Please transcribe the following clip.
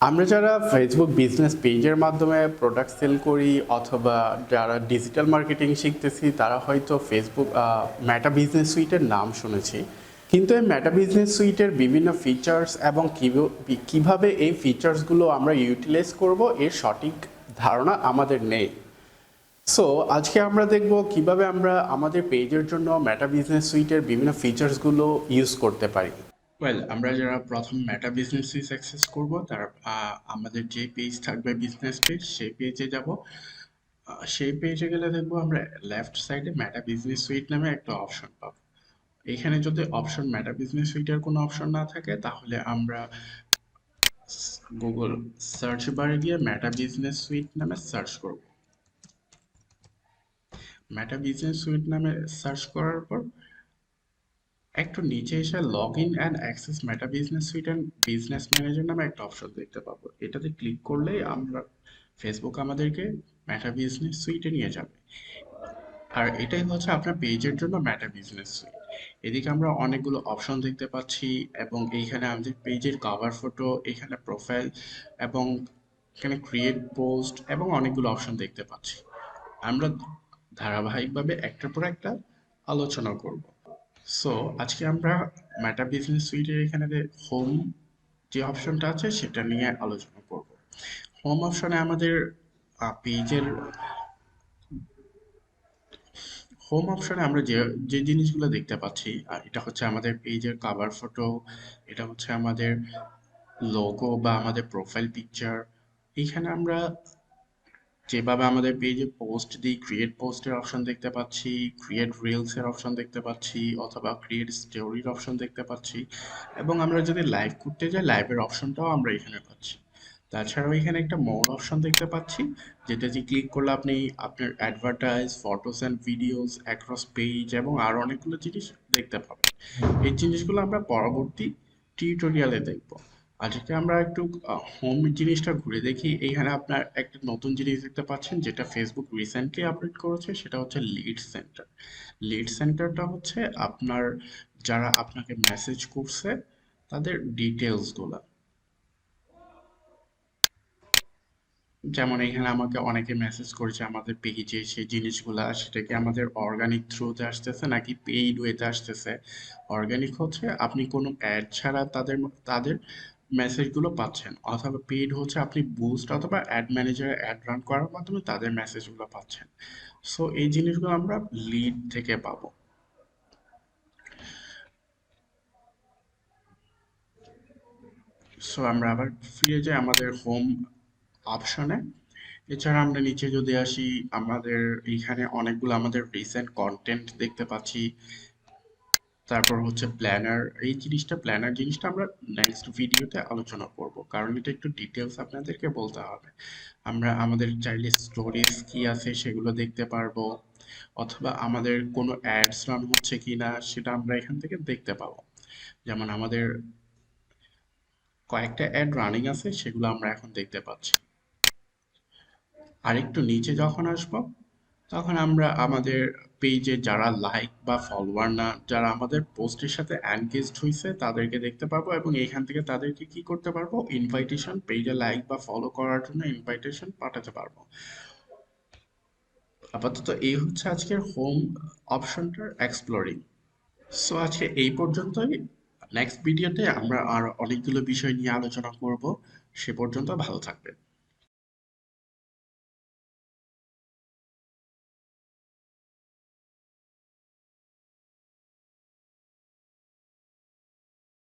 আমরা যারা Facebook business পেজের মাধ্যমে প্রোডাক্ট সেল করি অথবা যারা ডিজিটাল মার্কেটিং শিখতেছি তারা হয়তো ফেসবুক মেটা বিজনেস সুইটের নাম শুনেছি, কিন্তু এই মেটা বিজনেস সুইটের বিভিন্ন ফিচার্স এবং কিভাবে এই ফিচার্সগুলো আমরা ইউটিলাইজ করব এর সঠিক ধারণা আমাদের নেই। সো আজকে আমরা দেখব কিভাবে আমরা আমাদের পেজের জন্য মেটা বিজনেস সুইটের বিভিন্ন ফিচার্সগুলো ইউজ করতে পারি। আমরা যারা প্রথম মেটা বিজনেস সুইট অ্যাক্সেস করব তার আমাদের যে পেজ থাকবে বিজনেস পেজ সেই পেজে যাব। সেই পেজে গেলে দেখবো আমরা লেফট সাইডে মেটা বিজনেস সুইট নামে একটা অপশন পাবো। এখানে যদি অপশন মেটা বিজনেস সুইটের কোনো অপশন না থাকে তাহলে আমরা গুগল সার্চ বারে গিয়ে মেটা বিজনেস সুইট নামে সার্চ করব। মেটা বিজনেস সুইট নামে সার্চ করার পর একটু নিচে এসে log in and access meta business suite and business manager নামে একটা অপশন দেখতে পাবো। এটাতে ক্লিক করলেই আমরা ফেসবুক আমাদেরকে মেটা বিজনেস সুইটে নিয়ে যাবে। আর এটাই হচ্ছে আপনার পেজের জন্য মেটা বিজনেস সুইট। এদিকে আমরা অনেকগুলো অপশন দেখতে পাচ্ছি এবং এইখানে আমাদের পেজের কভার ফটো, এখানে প্রোফাইল এবং এখানে ক্রিয়েট পোস্ট এবং অনেকগুলো অপশন দেখতে পাচ্ছি। আমরা ধারাবাহিকভাবে একটার পর একটা আলোচনা করব। সো আজকে আমরা মেটা বিজনেস সুইটের এখানে যে হোম যে অপশনটা আছে সেটা নিয়ে আলোচনা করব। হোম অপশনে আমাদের পেজের হোম অপশনে আমরা যে যে জিনিসগুলো দেখতে পাচ্ছি, এটা হচ্ছে আমাদের পেজের কভার ফটো, এটা হচ্ছে আমাদের লোগো বা আমাদের প্রোফাইল পিকচার। এইখানে আমরা যেভাবে আমাদের পেজে পোস্ট দিই, ক্রিয়েট পোস্টের অপশন দেখতে পাচ্ছি, ক্রিয়েট রিলস এর অপশন দেখতে পাচ্ছি অথবা ক্রিয়েট স্টোরির অপশন দেখতে পাচ্ছি এবং আমরা যদি লাইভ করতে যাই লাইভের অপশনটাও আমরা এখানে পাচ্ছি। তাছাড়াও এখানে একটা মোর অপশন দেখতে পাচ্ছি, যেটাতে ক্লিক করলে আপনি আপনার advertise, photos and videos across page এবং আরো অনেকগুলো জিনিস দেখতে পাবেন। এই জিনিসগুলো আমরা পরবর্তী টিউটোরিয়ালে দেখব। আজকে আমরা একটু হোম জিনিসটা ঘুরে দেখি। এইখানে আপনার একটা নতুন জিনিস দেখতে পাচ্ছেন যেটা ফেসবুক রিসেন্টলি আপডেট করেছে, সেটা হচ্ছে লিড সেন্টার। লিড সেন্টারটা হচ্ছে আপনার যারা আপনাকে মেসেজ করছে তাদের ডিটেলস গুলা। যেমন এখানে আমাকে অনেকে মেসেজ করেছে আমাদের পেজে সেই জিনিসগুলা, সেটা কি আমাদের অর্গানিক থ্রুতে আসতেছে নাকি পেইড ওয়েতে আসতেছে। অর্গানিক হচ্ছে আপনি কোনো অ্যাড ছাড়া তাদের তাদের মেসেজগুলো পাচ্ছেন, অথবা পেইড হচ্ছে আপনি বুস্ট অথবা অ্যাড ম্যানেজারে অ্যাড রান করার মাধ্যমে তাদের মেসেজগুলো পাচ্ছেন। সো এই জিনিসগুলো আমরা লিড থেকে পাবো। সো আমরা আবার ফিরে যাই আমাদের হোম অপশনে। এছাড়া আমরা নিচে যদি আসি, আমাদের এইখানে অনেকগুলো আমাদের রিসেন্ট কন্টেন্ট দেখতে পাচ্ছি। তারপর হচ্ছে প্ল্যানার। এই জিনিসটা প্ল্যানার জিনিসটা আমরা নেক্সট ভিডিওতে আলোচনা করব, কারণ এটা একটু ডিটেলস আপনাদেরকে বলতে হবে। আমরা আমাদের চাইলে স্টোরিজ কি আছে সেগুলো দেখতে পারবো, অথবা আমাদের কোনো অ্যাডস রান হচ্ছে কিনা সেটা আমরা এখান থেকে দেখতে পাবো। যেমন আমাদের কয়েকটা অ্যাড রানিং আছে, সেগুলো আমরা এখন দেখতে পাচ্ছি। আরেকটু নিচে যখন আসবো তখন আমরা আমাদের পেজে যারা লাইক বা ফলোয়ার না, যারা আমাদের পোস্টের সাথে এনগেজড হয়েছে তাদেরকে দেখতে পারবো এবং এখান থেকে তাদেরকে কি করতে পারবো, ইনভাইটেশন, পেজে লাইক বা ফলো করার জন্য ইনভাইটেশন পাঠাতে পারবো। আপাতত এই হচ্ছে আজকের হোম অপশনটার এক্সপ্লোরিং। সো আজকে এই পর্যন্তই। নেক্সট ভিডিওতে আমরা আর অনেকগুলো বিষয় নিয়ে আলোচনা করব। সে পর্যন্ত ভালো থাকবেন।